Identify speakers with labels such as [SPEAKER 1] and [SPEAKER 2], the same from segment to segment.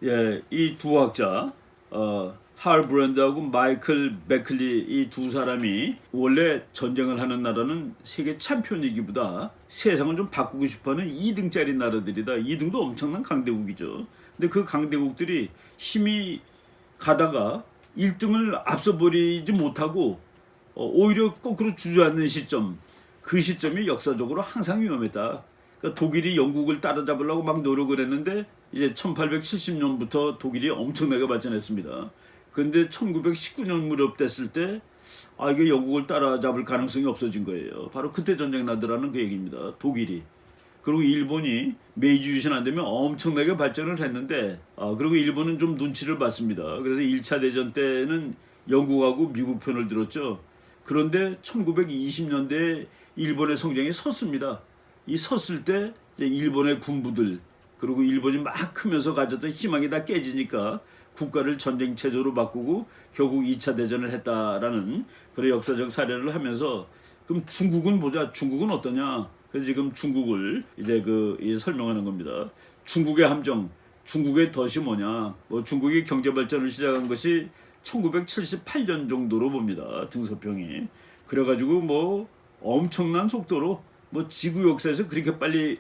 [SPEAKER 1] 예, 이 두 학자, 할 브랜드하고 마이클 베클리 이 두 사람이 원래 전쟁을 하는 나라는 세계 챔피언이기보다 세상을 좀 바꾸고 싶어하는 2등짜리 나라들이다. 2등도 엄청난 강대국이죠. 근데 그 강대국들이 힘이 가다가 1등을 앞서 버리지 못하고 오히려 거꾸로 주저앉는 시점, 그 시점이 역사적으로 항상 위험했다. 그러니까 독일이 영국을 따라잡으려고 막 노력을 했는데 이제 1870년부터 독일이 엄청나게 발전했습니다. 그런데 1919년 무렵 됐을 때 이게 영국을 따라잡을 가능성이 없어진 거예요. 바로 그때 전쟁 나더라는 그 얘기입니다. 독일이. 그리고 일본이 메이지 유신 안 되면 엄청나게 발전을 했는데 그리고 일본은 좀 눈치를 봤습니다. 그래서 1차 대전 때는 영국하고 미국 편을 들었죠. 그런데 1920년대에 일본의 성장이 섰습니다. 이 섰을 때 일본의 군부들 그리고 일본이 막 크면서 가졌던 희망이 다 깨지니까 국가를 전쟁 체제로 바꾸고 결국 2차 대전을 했다라는 그런 역사적 사례를 하면서 그럼 중국은 보자. 중국은 어떠냐? 그래서 지금 중국을 이제 설명하는 겁니다. 중국의 함정, 중국의 덫이 뭐냐? 중국이 경제 발전을 시작한 것이 1978년 정도로 봅니다. 등소평이. 그래가지고 엄청난 속도로 지구 역사에서 그렇게 빨리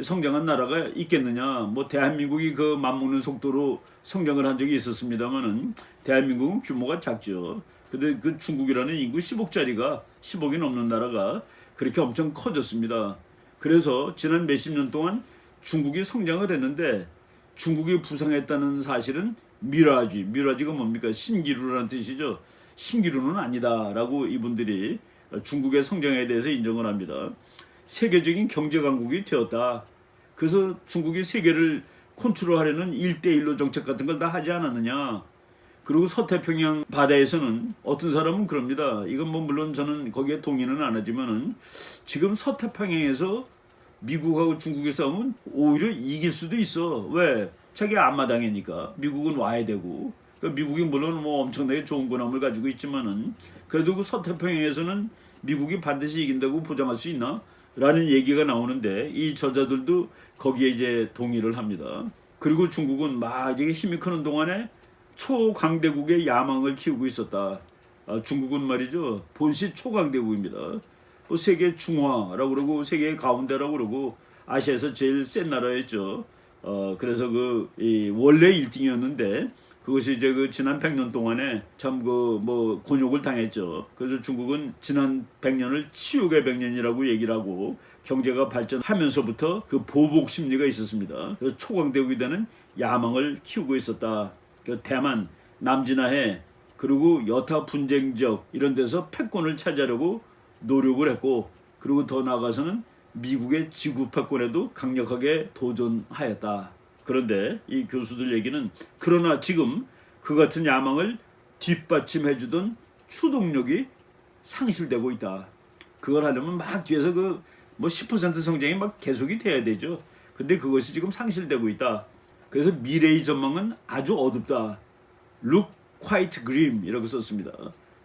[SPEAKER 1] 성장한 나라가 있겠느냐? 대한민국이 그 맞먹는 속도로 성장을 한 적이 있었습니다만은 대한민국은 규모가 작죠. 근데 그 중국이라는 인구 10억짜리가 10억이 넘는 나라가 그렇게 엄청 커졌습니다. 그래서 지난 몇십 년 동안 중국이 성장을 했는데 중국이 부상했다는 사실은 미라지가 뭡니까? 신기루라는 뜻이죠. 신기루는 아니다라고 이분들이 중국의 성장에 대해서 인정을 합니다. 세계적인 경제 강국이 되었다. 그래서 중국이 세계를 컨트롤하려는 1대1로 정책 같은 걸 다 하지 않았느냐. 그리고 서태평양 바다에서는 어떤 사람은 그럽니다. 이건 물론 저는 거기에 동의는 안 하지만은 지금 서태평양에서 미국하고 중국의 싸움은 오히려 이길 수도 있어. 왜? 자기 앞마당이니까. 미국은 와야 되고. 그러니까 미국이 물론 엄청나게 좋은 군함을 가지고 있지만은 그래도 그 서태평양에서는 미국이 반드시 이긴다고 보장할 수 있나? 라는 얘기가 나오는데 이 저자들도 거기에 이제 동의를 합니다. 그리고 중국은 이게 힘이 크는 동안에 초강대국의 야망을 키우고 있었다. 중국은 말이죠. 본시 초강대국입니다. 세계 중화라고 그러고 세계 가운데라고 그러고 아시아에서 제일 센 나라였죠. 그래서 원래 1등이었는데 그것이 이제 지난 100년 동안에 참 곤욕을 당했죠. 그래서 중국은 지난 100년을 치욕의 100년이라고 얘기를 하고 경제가 발전하면서부터 그 보복 심리가 있었습니다. 그래서 초강대국이 되는 야망을 키우고 있었다. 대만, 남진아해 그리고 여타 분쟁 지역 이런 데서 패권을 차지하려고 노력을 했고 그리고 더 나아가서는 미국의 지구 패권에도 강력하게 도전하였다. 그런데 이 교수들 얘기는 그러나 지금 그 같은 야망을 뒷받침해주던 추동력이 상실되고 있다. 그걸 하려면 뒤에서 10% 성장이 계속이 돼야 되죠. 근데 그것이 지금 상실되고 있다. 그래서 미래의 전망은 아주 어둡다. Look quite grim 이라고 썼습니다.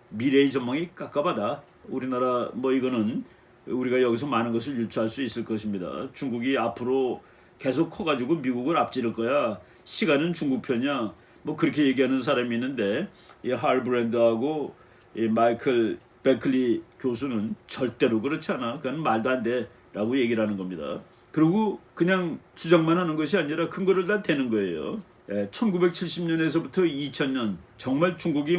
[SPEAKER 1] 미래의 전망이 깝깝하다. 우리나라 이거는 우리가 여기서 많은 것을 유추할 수 있을 것입니다. 중국이 앞으로 계속 커가지고 미국을 앞지를 거야. 시간은 중국 편이야. 그렇게 얘기하는 사람이 있는데 이 할 브랜드하고 이 마이클 베클리 교수는 절대로 그렇지 않아. 그건 말도 안 돼라고 얘기를 하는 겁니다. 그리고 그냥 주장만 하는 것이 아니라 근거를 다 대는 거예요. 1970년에서부터 2000년 정말 중국이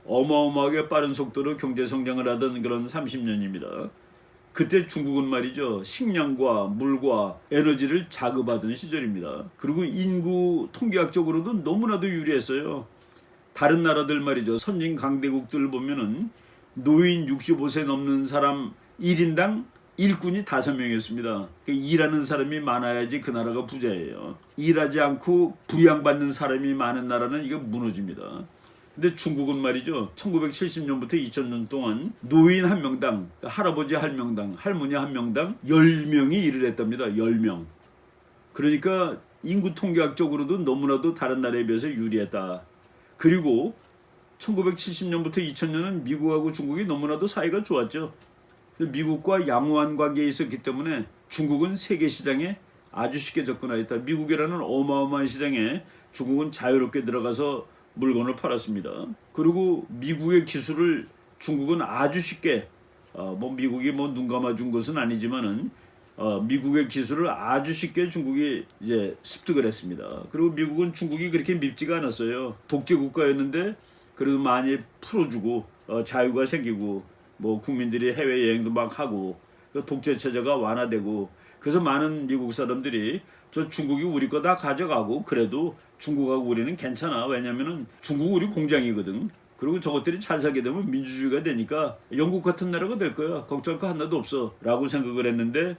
[SPEAKER 1] 어마어마하게 빠른 속도로 경제 성장을 하던 그런 30년입니다. 그때 중국은 말이죠. 식량과 물과 에너지를 자급하던 시절입니다. 그리고 인구 통계학적으로도 너무나도 유리했어요. 다른 나라들 말이죠. 선진 강대국들 보면은 노인 65세 넘는 사람 1인당 일꾼이 5명이었습니다. 일하는 사람이 많아야지 그 나라가 부자예요. 일하지 않고 부양받는 사람이 많은 나라는 이거 무너집니다. 근데 중국은 말이죠. 1970년부터 2000년 동안 노인 한 명당, 할아버지 한 명당, 할머니 한 명당 10명이 일을 했답니다. 10명. 그러니까 인구 통계학적으로도 너무나도 다른 나라에 비해서 유리했다. 그리고 1970년부터 2000년은 미국하고 중국이 너무나도 사이가 좋았죠. 미국과 양호한 관계에 있었기 때문에 중국은 세계 시장에 아주 쉽게 접근하였다. 미국이라는 어마어마한 시장에 중국은 자유롭게 들어가서 물건을 팔았습니다. 그리고 미국의 기술을 중국은 아주 쉽게 뭐 미국이 뭐 눈 감아준 것은 아니지만은 미국의 기술을 아주 쉽게 중국이 이제 습득을 했습니다. 그리고 미국은 중국이 그렇게 밉지가 않았어요. 독재 국가였는데 그래도 많이 풀어주고 자유가 생기고 뭐 국민들이 해외 여행도 막 하고 그 독재 체제가 완화되고 그래서 많은 미국 사람들이 저 중국이 우리 거 다 가져가고 그래도 중국하고 우리는 괜찮아. 왜냐면은 중국 우리 공장이거든. 그리고 저것들이 잘 살게 되면 민주주의가 되니까 영국 같은 나라가 될 거야. 걱정할 거 하나도 없어. 라고 생각을 했는데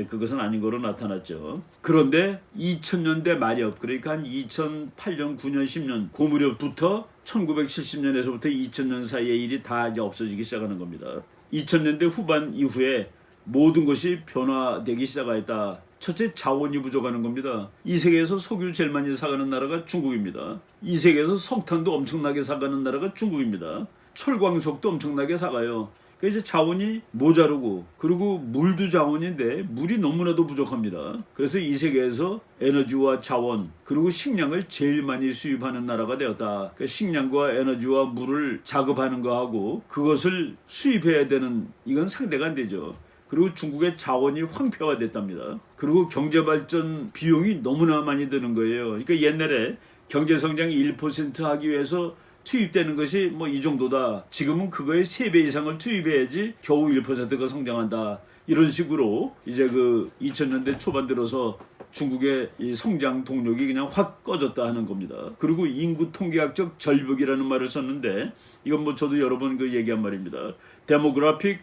[SPEAKER 1] 그것은 아닌 거로 나타났죠. 그런데 2000년대 말엽, 그러니까 한 2008년, 9년, 10년 그 무렵부터 1970년에서부터 2000년 사이의 일이 다 이제 없어지기 시작하는 겁니다. 2000년대 후반 이후에 모든 것이 변화되기 시작했다. 첫째, 자원이 부족하는 겁니다. 이 세계에서 석유 제일 많이 사가는 나라가 중국입니다. 이 세계에서 석탄도 엄청나게 사가는 나라가 중국입니다. 철광석도 엄청나게 사가요. 그래서 이제 자원이 모자르고 그리고 물도 자원인데 물이 너무나도 부족합니다. 그래서 이 세계에서 에너지와 자원 그리고 식량을 제일 많이 수입하는 나라가 되었다. 그러니까 식량과 에너지와 물을 작업하는 거하고 그것을 수입해야 되는 이건 상대가 안 되죠. 그리고 중국의 자원이 황폐화됐답니다. 그리고 경제발전 비용이 너무나 많이 드는 거예요. 그러니까 옛날에 경제성장 1% 하기 위해서 투입되는 것이 뭐 이 정도다. 지금은 그거의 3배 이상을 투입해야지 겨우 1%가 성장한다. 이런 식으로 이제 그 2000년대 초반 들어서 중국의 이 성장 동력이 그냥 확 꺼졌다 하는 겁니다. 그리고 인구 통계학적 절벽이라는 말을 썼는데 이건 뭐 저도 여러 번 그 얘기한 말입니다. 데모그래픽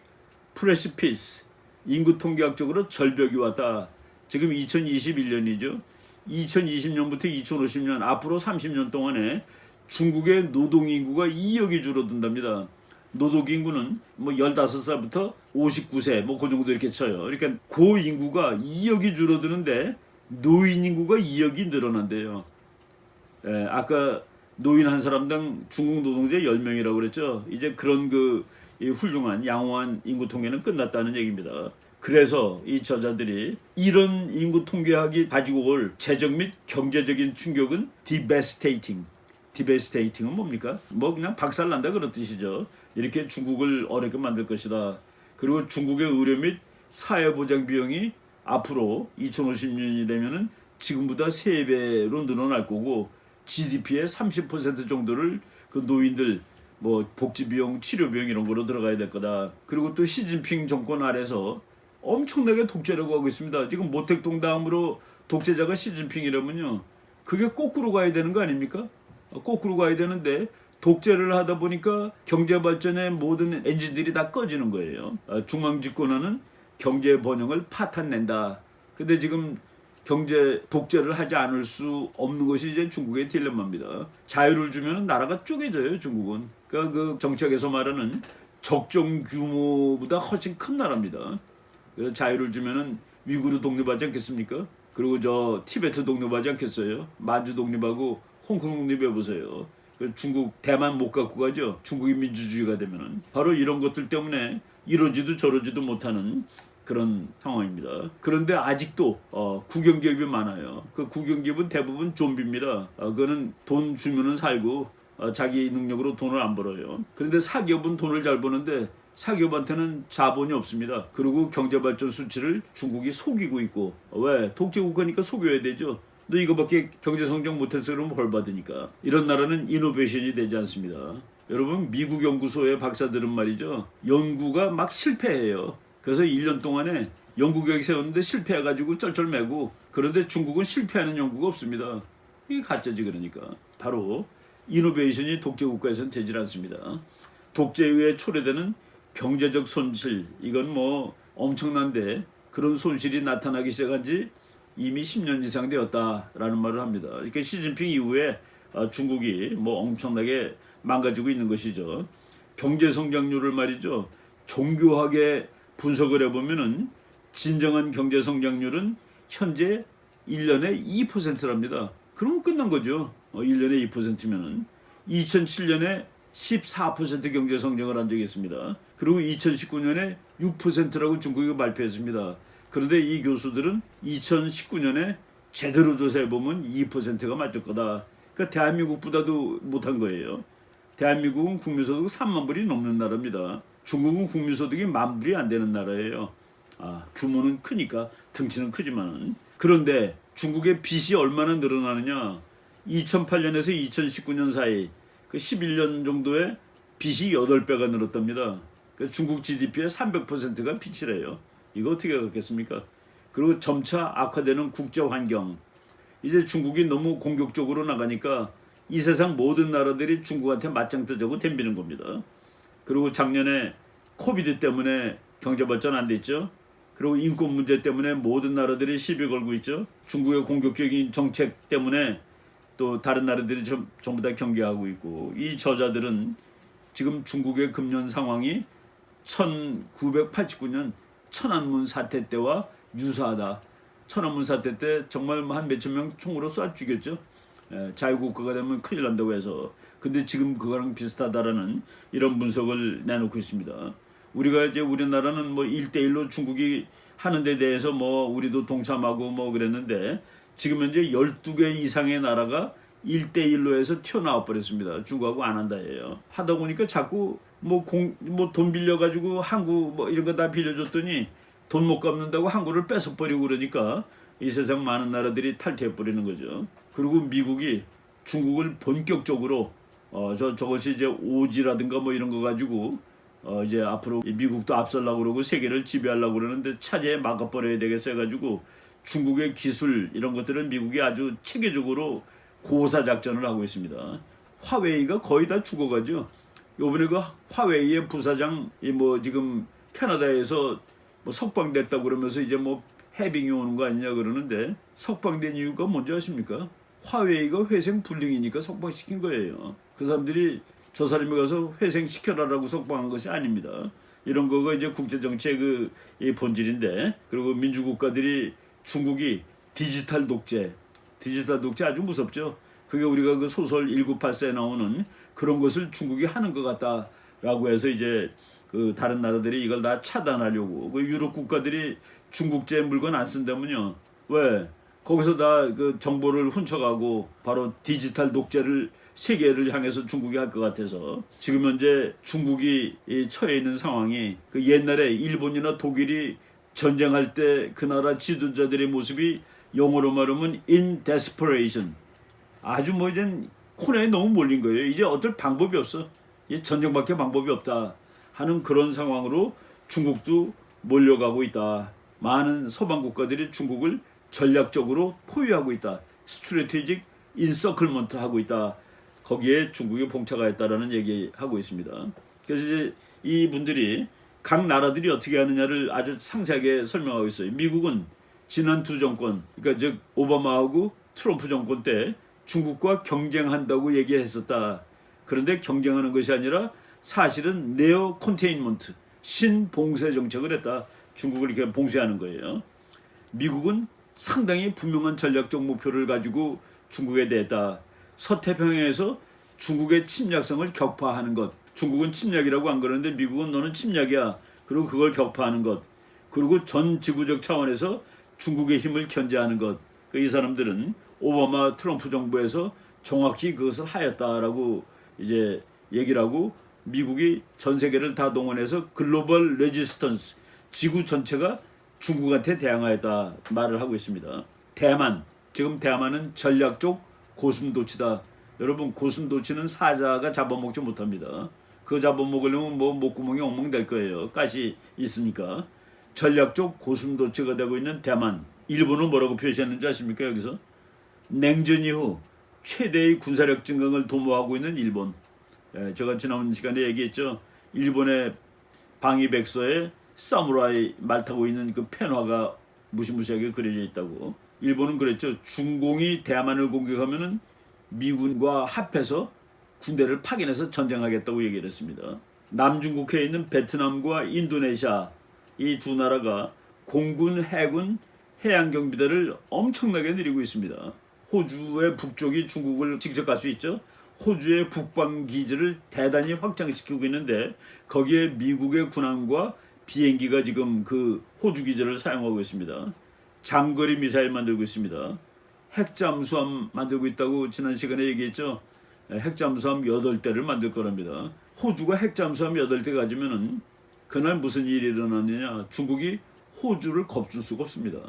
[SPEAKER 1] 프레시피스. 인구 통계학적으로 절벽이 왔다. 지금 2021년이죠. 2020년부터 2050년 앞으로 30년 동안에 중국의 노동인구가 2억이 줄어든답니다. 노동인구는 뭐 15살부터 59세 뭐 그 정도 이렇게 쳐요. 그러니까 그 인구가 2억이 줄어드는데 노인 인구가 2억이 늘어난대요. 아까 노인 한 사람당 중국 노동자 10명이라고 그랬죠. 이제 그런 이 훌륭한 양호한 인구 통계는 끝났다는 얘기입니다. 그래서 이 저자들이 이런 인구 통계학이 가지고 올 재정 및 경제적인 충격은 devastating. devastating은 뭡니까? 뭐 그냥 박살난다 그런 뜻이죠. 이렇게 중국을 어렵게 만들 것이다. 그리고 중국의 의료 및 사회보장 비용이 앞으로 2050년이 되면은 지금보다 3배로 늘어날 거고 GDP의 30% 정도를 그 노인들 뭐 복지비용, 치료비용 이런 거로 들어가야 될 거다. 그리고 또 시진핑 정권 아래서 엄청나게 독재라고 하고 있습니다. 지금 모택동 다음으로 독재자가 시진핑이라면요. 그게 거꾸로 가야 되는 거 아닙니까? 거꾸로 가야 되는데 독재를 하다 보니까 경제발전의 모든 엔진들이 다 꺼지는 거예요. 중앙집권화는 경제 번영을 파탄낸다. 근데 지금 경제 독재를 하지 않을 수 없는 것이 이제 중국의 딜레마입니다. 자유를 주면 나라가 쪼개져요, 중국은. 그러니까 그 정책에서 말하는 적정 규모보다 훨씬 큰 나라입니다. 그래서 자유를 주면은 위구르 독립하지 않겠습니까? 그리고 저 티베트 독립하지 않겠어요? 만주 독립하고 홍콩 독립해 보세요. 중국 대만 못 갖고 가죠. 중국이 민주주의가 되면은 바로 이런 것들 때문에 이러지도 저러지도 못하는 그런 상황입니다. 그런데 아직도 국영기업이 많아요. 그 국영기업은 대부분 좀비입니다. 그거는 돈 주면은 살고 자기 능력으로 돈을 안 벌어요. 그런데 사기업은 돈을 잘 버는데 사기업한테는 자본이 없습니다. 그리고 경제발전 수치를 중국이 속이고 있고 왜? 독재국가니까 속여야 되죠. 너 이거밖에 경제성장 못해서 그러면 벌 받으니까. 이런 나라는 이노베이션이 되지 않습니다. 여러분 미국 연구소의 박사들은 말이죠. 연구가 막 실패해요. 그래서 1년 동안에 연구계획 세웠는데 실패해가지고 쩔쩔매고 그런데 중국은 실패하는 연구가 없습니다. 이게 가짜지 그러니까. 바로 이노베이션이 독재국가에서는 되질 않습니다. 독재에 의해 초래되는 경제적 손실 이건 뭐 엄청난데 그런 손실이 나타나기 시작한 지 이미 10년 이상 되었다라는 말을 합니다. 그러니까 시진핑 이후에 중국이 뭐 엄청나게 망가지고 있는 것이죠. 경제 성장률을 말이죠. 정교하게 분석을 해보면은 진정한 경제 성장률은 현재 1년에 2%랍니다. 그러면 끝난 거죠. 1년에 2%면은 2007년에 14% 경제 성장을 한 적이 있습니다. 그리고 2019년에 6%라고 중국이 발표했습니다. 그런데 이 교수들은 2019년에 제대로 조사해보면 2%가 맞을 거다. 그러니까 대한민국보다도 못한 거예요. 대한민국은 국민소득 3만 불이 넘는 나라입니다. 중국은 국민소득이 1만 불이 안 되는 나라예요. 규모는 크니까 등치는 크지만은. 그런데 중국의 빚이 얼마나 늘어나느냐. 2008년에서 2019년 사이 그 11년 정도에 빚이 8배가 늘었답니다. 그러니까 중국 GDP의 300%가 빚이래요. 이거 어떻게 갖겠습니까? 그리고 점차 악화되는 국제 환경. 이제 중국이 너무 공격적으로 나가니까 이 세상 모든 나라들이 중국한테 맞짱 뜨자고 덤비는 겁니다. 그리고 작년에 코비드 때문에 경제 발전 안 됐죠. 그리고 인권 문제 때문에 모든 나라들이 시비 걸고 있죠. 중국의 공격적인 정책 때문에 또 다른 나라들이 전부 다 경계하고 있고, 이 저자들은 지금 중국의 금년 상황이 1989년 천안문 사태 때와 유사하다. 천안문 사태 때 정말 한 몇천 명 총으로 쏴 죽였죠. 자유국가가 되면 큰일 난다고 해서. 근데 지금 그거랑 비슷하다라는 이런 분석을 내놓고 있습니다. 우리가 이제 우리나라는 뭐 1대1로 중국이 하는 데 대해서 뭐 우리도 동참하고 뭐 그랬는데, 지금 현재 12개 이상의 나라가 1대1로 해서 튀어나와 버렸습니다. 중국하고 안 한다 해요. 하다 보니까 자꾸 뭐 돈 빌려가지고 항구 뭐 이런 거 다 빌려줬더니 돈 못 갚는다고 항구를 뺏어버리고 그러니까 이 세상 많은 나라들이 탈퇴해버리는 거죠. 그리고 미국이 중국을 본격적으로 저것이 이제 오지라든가 뭐 이런 거 가지고 이제 앞으로 미국도 앞서려고 그러고 세계를 지배하려고 그러는데 차제에 막아버려야 되겠어 해가지고 중국의 기술 이런 것들은 미국이 아주 체계적으로 고사 작전을 하고 있습니다. 화웨이가 거의 다 죽어가죠. 요번에 그 화웨이의 부사장 뭐 지금 캐나다에서 뭐 석방됐다고 그러면서 이제 뭐 해빙이 오는 거 아니냐 그러는데, 석방된 이유가 뭔지 아십니까? 화웨이가 회생 불능이니까 석방시킨 거예요. 그 사람들이 저 사람이 가서 회생시켜라라고 석방한 것이 아닙니다. 이런 거가 이제 국제정치의 이 본질인데, 그리고 민주국가들이 중국이 디지털 독재 아주 무섭죠. 그게 우리가 그 소설 1984에 나오는 그런 것을 중국이 하는 것 같다라고 해서 이제 그 다른 나라들이 이걸 다 차단하려고, 그 유럽 국가들이 중국제 물건 안 쓴다면요. 왜? 거기서 다 그 정보를 훔쳐가고 바로 디지털 독재를 세계를 향해서 중국이 할 것 같아서, 지금 현재 중국이 처해 있는 상황이 그 옛날에 일본이나 독일이 전쟁할 때 그 나라 지도자들의 모습이 영어로 말하면 in desperation, 아주 뭐 이제 코너에 너무 몰린 거예요. 이제 어쩔 방법이 없어. 전쟁밖에 방법이 없다 하는 그런 상황으로 중국도 몰려가고 있다. 많은 서방 국가들이 중국을 전략적으로 포위하고 있다. 스트래티직 인서클먼트 하고 있다. 거기에 중국이 봉착하였다라는 얘기하고 있습니다. 그래서 이제 이분들이 각 나라들이 어떻게 하느냐를 아주 상세하게 설명하고 있어요. 미국은 지난 두 정권, 그러니까 즉 오바마하고 트럼프 정권 때 중국과 경쟁한다고 얘기했었다. 그런데 경쟁하는 것이 아니라 사실은 네오 컨테인먼트, 신봉쇄 정책을 했다. 중국을 이렇게 봉쇄하는 거예요. 미국은 상당히 분명한 전략적 목표를 가지고 중국에 대했다. 서태평양에서 중국의 침략성을 격파하는 것. 중국은 침략이라고 안 그러는데 미국은 너는 침략이야. 그리고 그걸 격파하는 것. 그리고 전 지구적 차원에서 중국의 힘을 견제하는 것. 이 사람들은 오바마 트럼프 정부에서 정확히 그것을 하였다라고 이제 얘기를 하고, 미국이 전 세계를 다 동원해서 글로벌 레지스턴스, 지구 전체가 중국한테 대항하였다 말을 하고 있습니다. 대만, 지금 대만은 전략적 고슴도치다. 여러분, 고슴도치는 사자가 잡아먹지 못합니다. 그 잡아먹으려면 뭐 목구멍이 엉망 될 거예요. 가시 있으니까. 전략적 고슴도치가 되고 있는 대만. 일본은 뭐라고 표시했는지 아십니까? 여기서 냉전 이후 최대의 군사력 증강을 도모하고 있는 일본. 제가 지난 시간에 얘기했죠. 일본의 방위백서에 사무라이 말 타고 있는 그 펜화가 무시무시하게 그려져 있다고. 일본은 그랬죠. 중공이 대만을 공격하면은 미군과 합해서 군대를 파견해서 전쟁하겠다고 얘기를 했습니다. 남중국해에 있는 베트남과 인도네시아, 이 두 나라가 공군, 해군, 해양경비대를 엄청나게 늘리고 있습니다. 호주의 북쪽이 중국을 직접 갈 수 있죠. 호주의 북방기지를 대단히 확장시키고 있는데, 거기에 미국의 군함과 비행기가 지금 그 호주 기지를 사용하고 있습니다. 장거리 미사일 만들고 있습니다. 핵잠수함 만들고 있다고 지난 시간에 얘기했죠. 핵잠수함 8대를 만들 거랍니다. 호주가 핵잠수함 8대 가지면은 그날 무슨 일이 일어나느냐. 중국이 호주를 겁줄 수가 없습니다.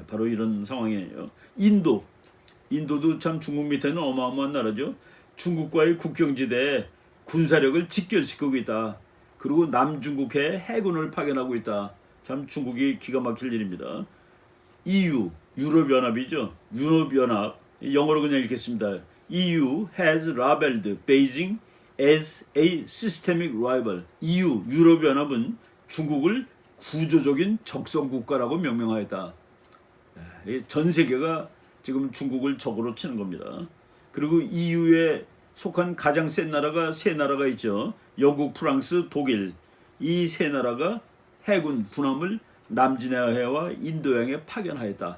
[SPEAKER 1] 바로 이런 상황이에요. 인도도 참 중국 밑에는 어마어마한 나라죠. 중국과의 국경지대에 군사력을 직결시키고 있다. 그리고 남중국해에 해군을 파견하고 있다. 참 중국이 기가 막힐 일입니다. EU, 유럽연합이죠. 유럽연합, 영어로 그냥 읽겠습니다. EU has labeled Beijing as a systemic rival. EU, 유럽연합은 중국을 구조적인 적성 국가라고 명명하였다. 전 세계가 지금 중국을 적으로 치는 겁니다. 그리고 EU에 속한 가장 센 나라가 세 나라가 있죠. 영국, 프랑스, 독일. 이 세 나라가 해군 군함을 남진해와 인도양에 파견하였다.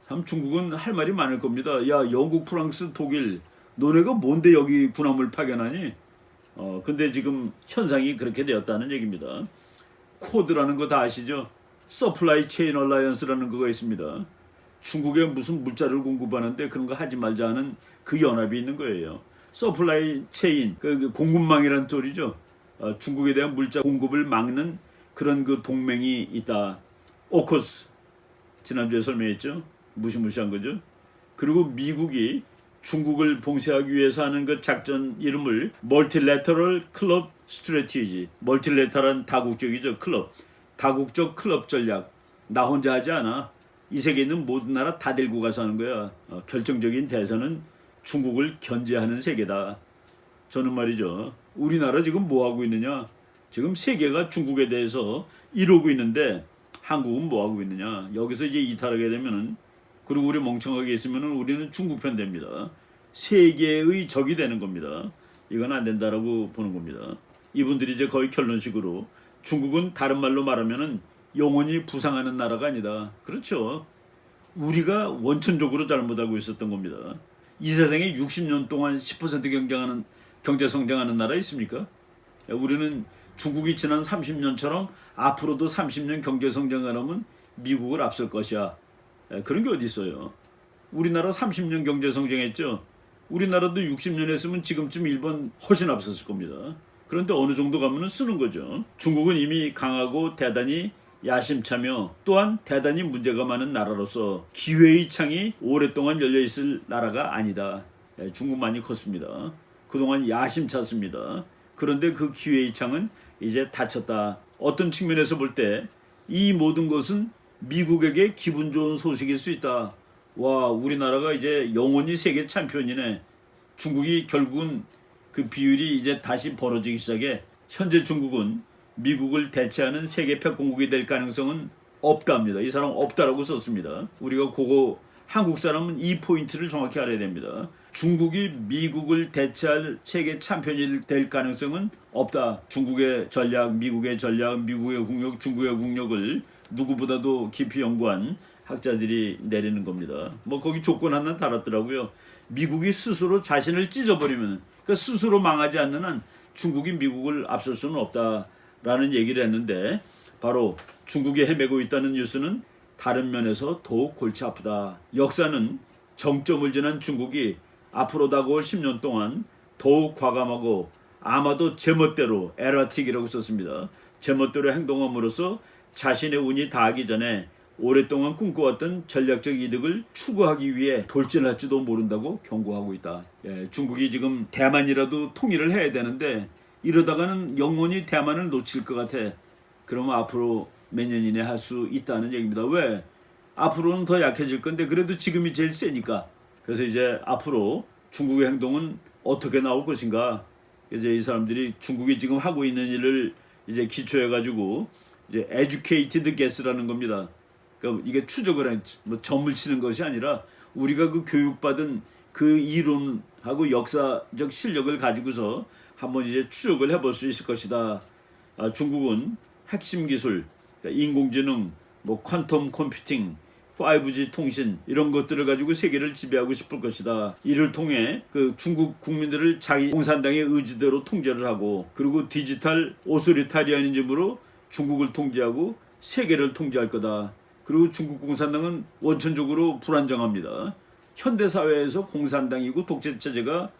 [SPEAKER 1] 참 중국은 할 말이 많을 겁니다. 야, 영국, 프랑스, 독일 너네가 뭔데 여기 군함을 파견하니? 근데 지금 현상이 그렇게 되었다는 얘기입니다. 코드라는 거 다 아시죠? 서플라이 체인 얼라이언스라는 거가 있습니다. 중국에 무슨 물자를 공급하는데 그런 거 하지 말자 하는 그 연합이 있는 거예요. 서플라이 체인, 그 공급망이라는 소리죠. 중국에 대한 물자 공급을 막는 그런 그 동맹이 있다. 오커스, 지난주에 설명했죠. 무시무시한 거죠. 그리고 미국이 중국을 봉쇄하기 위해서 하는 그 작전 이름을 멀티래터럴 클럽 스트래티지, 멀티래터란 다국적이죠. 클럽, 다국적 클럽 전략. 나 혼자 하지 않아. 이 세계에 있는 모든 나라 다 들고 가서 하는 거야. 결정적인 대선은 중국을 견제하는 세계다. 저는 말이죠. 우리나라 지금 뭐 하고 있느냐? 지금 세계가 중국에 대해서 이러고 있는데 한국은 뭐 하고 있느냐? 여기서 이제 이탈하게 되면은, 그리고 우리 멍청하게 있으면은 우리는 중국 편 됩니다. 세계의 적이 되는 겁니다. 이건 안 된다라고 보는 겁니다. 이분들이 이제 거의 결론식으로 중국은 다른 말로 말하면은 영원히 부상하는 나라가 아니다. 그렇죠. 우리가 원천적으로 잘못 알고 있었던 겁니다. 이 세상에 60년 동안 10% 경제 성장하는 나라 있습니까? 우리는 중국이 지난 30년처럼 앞으로도 30년 경제 성장하려면 미국을 앞설 것이야. 그런 게 어디 있어요. 우리나라 30년 경제 성장했죠. 우리나라도 60년 했으면 지금쯤 일본 훨씬 앞섰을 겁니다. 그런데 어느 정도 가면은 쓰는 거죠. 중국은 이미 강하고 대단히 야심차며 또한 대단히 문제가 많은 나라로서 기회의 창이 오랫동안 열려있을 나라가 아니다. 중국 많이 컸습니다. 그동안 야심찼습니다. 그런데 그 기회의 창은 이제 닫혔다. 어떤 측면에서 볼 때 이 모든 것은 미국에게 기분 좋은 소식일 수 있다. 와, 우리나라가 이제 영원히 세계 챔피언이네. 중국이 결국은 그 비율이 이제 다시 벌어지기 시작해. 현재 중국은 미국을 대체하는 세계 패권국이 될 가능성은 없답니다. 이 사람 없다라고 썼습니다. 우리가 그거 한국 사람은 이 포인트를 정확히 알아야 됩니다. 중국이 미국을 대체할 세계 챔피언이 될 가능성은 없다. 중국의 전략, 미국의 전략, 미국의 국력, 중국의 국력을 누구보다도 깊이 연구한 학자들이 내리는 겁니다. 뭐 거기 조건 하나 달았더라고요. 미국이 스스로 자신을 찢어버리면, 그러니까 스스로 망하지 않는 한 중국이 미국을 앞설 수는 없다라는 얘기를 했는데, 바로 중국이 헤매고 있다는 뉴스는 다른 면에서 더욱 골치 아프다. 역사는 정점을 지난 중국이 앞으로 다가올 10년 동안 더욱 과감하고 아마도 제멋대로, 에라틱이라고 썼습니다. 제멋대로 행동함으로써 자신의 운이 닿기 전에 오랫동안 꿈꿔왔던 전략적 이득을 추구하기 위해 돌진할지도 모른다고 경고하고 있다. 중국이 지금 대만이라도 통일을 해야 되는데 이러다가는 영원히 대만을 놓칠 것 같아. 그러면 앞으로 몇 년 이내 할 수 있다는 얘기입니다. 왜? 앞으로는 더 약해질 건데 그래도 지금이 제일 세니까. 그래서 이제 앞으로 중국의 행동은 어떻게 나올 것인가. 이제 이 사람들이 중국이 지금 하고 있는 일을 이제 기초해가지고 이제 educated guess라는 겁니다. 그러니까 이게 추적을 뭐 점을 치는 것이 아니라 우리가 그 교육받은 그 이론하고 역사적 실력을 가지고서 한번 이제 추적을 해볼 수 있을 것이다. 중국은 핵심 기술, 그러니까 인공지능, 뭐 퀀텀 컴퓨팅, 5G 통신 이런 것들을 가지고 세계를 지배하고 싶을 것이다. 이를 통해 그 중국 국민들을 자기 공산당의 의지대로 통제를 하고, 그리고 디지털 오소리타리아니즘으로 중국을 통제하고 세계를 통제할 거다. 그리고 중국 공산당은 원천적으로 불안정합니다. 현대 사회에서 공산당이고 독재 체제가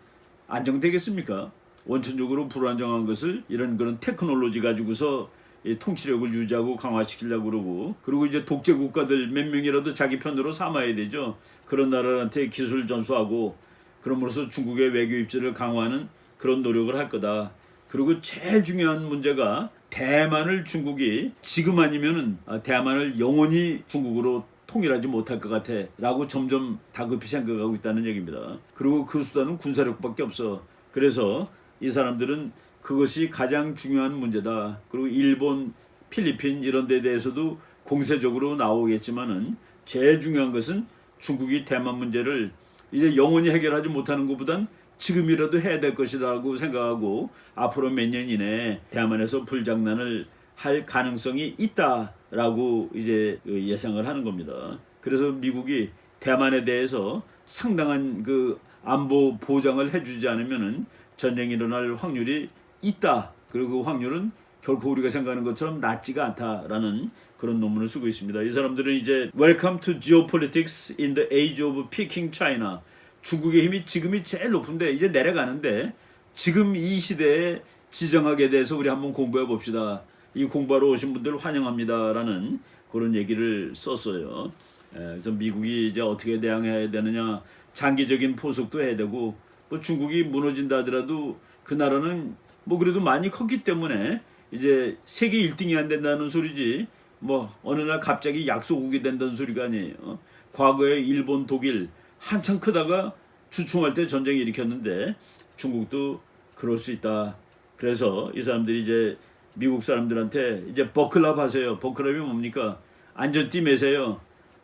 [SPEAKER 1] 안정되겠습니까? 원천적으로 불안정한 것을 이런 그런 테크놀로지 가지고서 이 통치력을 유지하고 강화시키려고 그러고, 그리고 이제 독재 국가들 몇 명이라도 자기 편으로 삼아야 되죠. 그런 나라한테 기술 전수하고, 그럼으로써 중국의 외교 입지를 강화하는 그런 노력을 할 거다. 그리고 제일 중요한 문제가 대만을 중국이 지금 아니면은 대만을 영원히 중국으로 통일하지 못할 것 같아 라고 점점 다급히 생각하고 있다는 얘기입니다. 그리고 그 수단은 군사력밖에 없어. 그래서 이 사람들은 그것이 가장 중요한 문제다. 그리고 일본, 필리핀 이런 데 대해서도 공세적으로 나오겠지만은 제일 중요한 것은 중국이 대만 문제를 이제 영원히 해결하지 못하는 것보단 지금이라도 해야 될 것이라고 생각하고 앞으로 몇 년 이내에 대만에서 불장난을 할 가능성이 있다라고 이제 예상을 하는 겁니다. 그래서 미국이 대만에 대해서 상당한 그 안보 보장을 해주지 않으면은 전쟁이 일어날 확률이 있다. 그리고 그 확률은 결코 우리가 생각하는 것처럼 낮지가 않다라는 그런 논문을 쓰고 있습니다. 이 사람들은 이제 Welcome to Geopolitics in the Age of Peking China. 중국의 힘이 지금이 제일 높은데 이제 내려가는데 지금 이 시대에 지정학에 대해서 우리 한번 공부해 봅시다. 이 공부하러 오신 분들 환영합니다라는 그런 얘기를 썼어요. 그래서 미국이 이제 어떻게 대응해야 되느냐, 장기적인 포석도 해야 되고, 뭐 중국이 무너진다 하더라도 그 나라는 뭐 그래도 많이 컸기 때문에 이제 세계 1등이 안 된다는 소리지 뭐 어느 날 갑자기 약소국이 된다는 소리가 아니에요. 과거에 일본, 독일 한참 크다가 주춤할 때 전쟁 일으켰는데 중국도 그럴 수 있다. 그래서 이 사람들이 이제 미국 사람들한테 이제 버클럽 하세요. 버클럽이 뭡니까? 안전띠 매세요.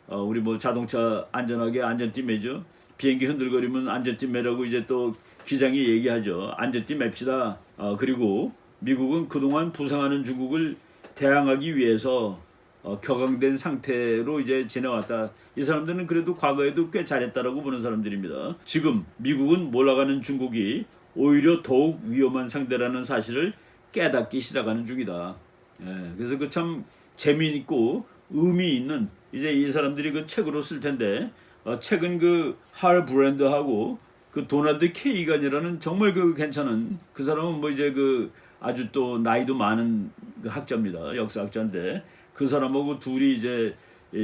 [SPEAKER 1] 우리 뭐 자동차 안전하게 안전띠 매죠. 비행기 흔들거리면 안전띠 매라고 이제 또 기장이 얘기하죠. 안전띠 맵시다. 그리고 미국은 그동안 부상하는 중국을 대항하기 위해서 격앙된 상태로 이제 지내왔다. 이 사람들은 그래도 과거에도 꽤 잘했다라고 보는 사람들입니다. 지금 미국은 몰아가는 중국이 오히려 더욱 위험한 상대라는 사실을 깨닫기 시작하는 중이다. 그래서 그 참 재미있고 의미 있는 이제 이 사람들이 그 책으로 쓸 텐데 책은 그 할 브랜드하고 그 도널드 케이간이라는 정말 그 괜찮은 그 사람은 뭐 이제 그 아주 또 나이도 많은 그 학자입니다. 역사학자인데 그 사람하고 둘이 이제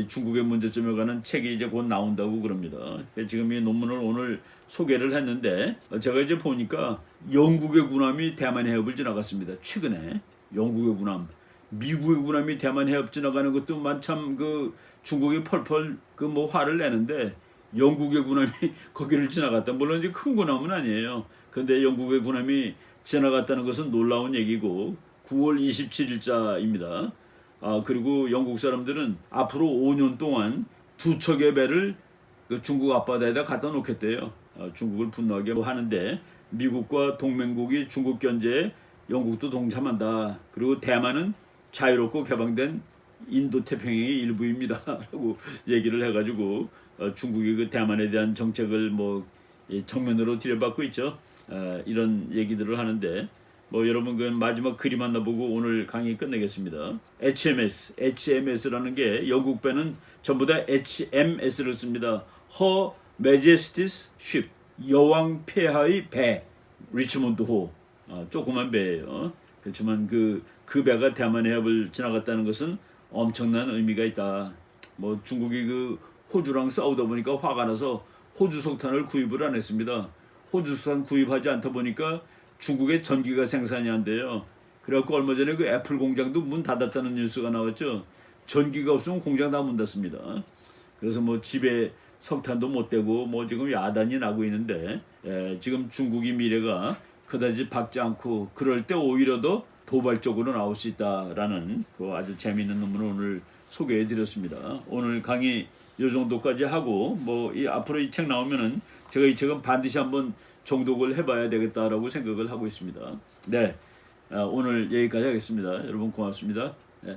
[SPEAKER 1] 중국의 문제점에 관한 책이 이제 곧 나온다고 그럽니다. 지금 이 논문을 오늘 소개를 했는데 제가 이제 보니까 영국의 군함이 대만 해협을 지나갔습니다. 최근에 영국의 군함, 미국의 군함이 대만 해협 지나가는 것도 만참 그 중국이 펄펄 그 뭐 화를 내는데 영국의 군함이 거기를 지나갔다. 물론 이제 큰 군함은 아니에요. 근데 영국의 군함이 지나갔다는 것은 놀라운 얘기고 9월 27일자입니다. 그리고 영국 사람들은 앞으로 5년 동안 두 척의 배를 그 중국 앞바다에다 갖다 놓겠대요. 중국을 분노하게 하는데 미국과 동맹국이 중국 견제에 영국도 동참한다. 그리고 대만은 자유롭고 개방된 인도태평양의 일부입니다. 라고 얘기를 해가지고 중국이 그 대만에 대한 정책을 뭐 정면으로 들여받고 있죠. 이런 얘기들을 하는데 뭐 여러분 그 마지막 그림 하나 보고 오늘 강의 끝내겠습니다. HMS라는 게 영국 배는 전부 다 HMS를 씁니다. Her Majesty's Ship, 여왕 폐하의 배, 리치몬드호, 조그만 배예요. 그렇지만 그 배가 대만 해협을 지나갔다는 것은 엄청난 의미가 있다. 뭐 중국이 그 호주랑 싸우다 보니까 화가 나서 호주 석탄을 구입을 안 했습니다. 호주 석탄 구입하지 않다 보니까 중국의 전기가 생산이 안 돼요. 그래갖고 얼마 전에 그 애플 공장도 문 닫았다는 뉴스가 나왔죠. 전기가 없으면 공장 다 문 닫습니다. 그래서 뭐 집에 석탄도 못 되고 뭐 지금 야단이 나고 있는데 지금 중국의 미래가 그다지 밝지 않고 그럴 때 오히려 더 도발적으로 나올 수 있다라는 그 아주 재미있는 논문을 오늘 소개해 드렸습니다. 오늘 강의 이 정도까지 하고 뭐 이 앞으로 이 책 나오면은 제가 이 책은 반드시 한번 정독을 해봐야 되겠다라고 생각을 하고 있습니다. 네, 오늘 여기까지 하겠습니다. 여러분 고맙습니다. 네.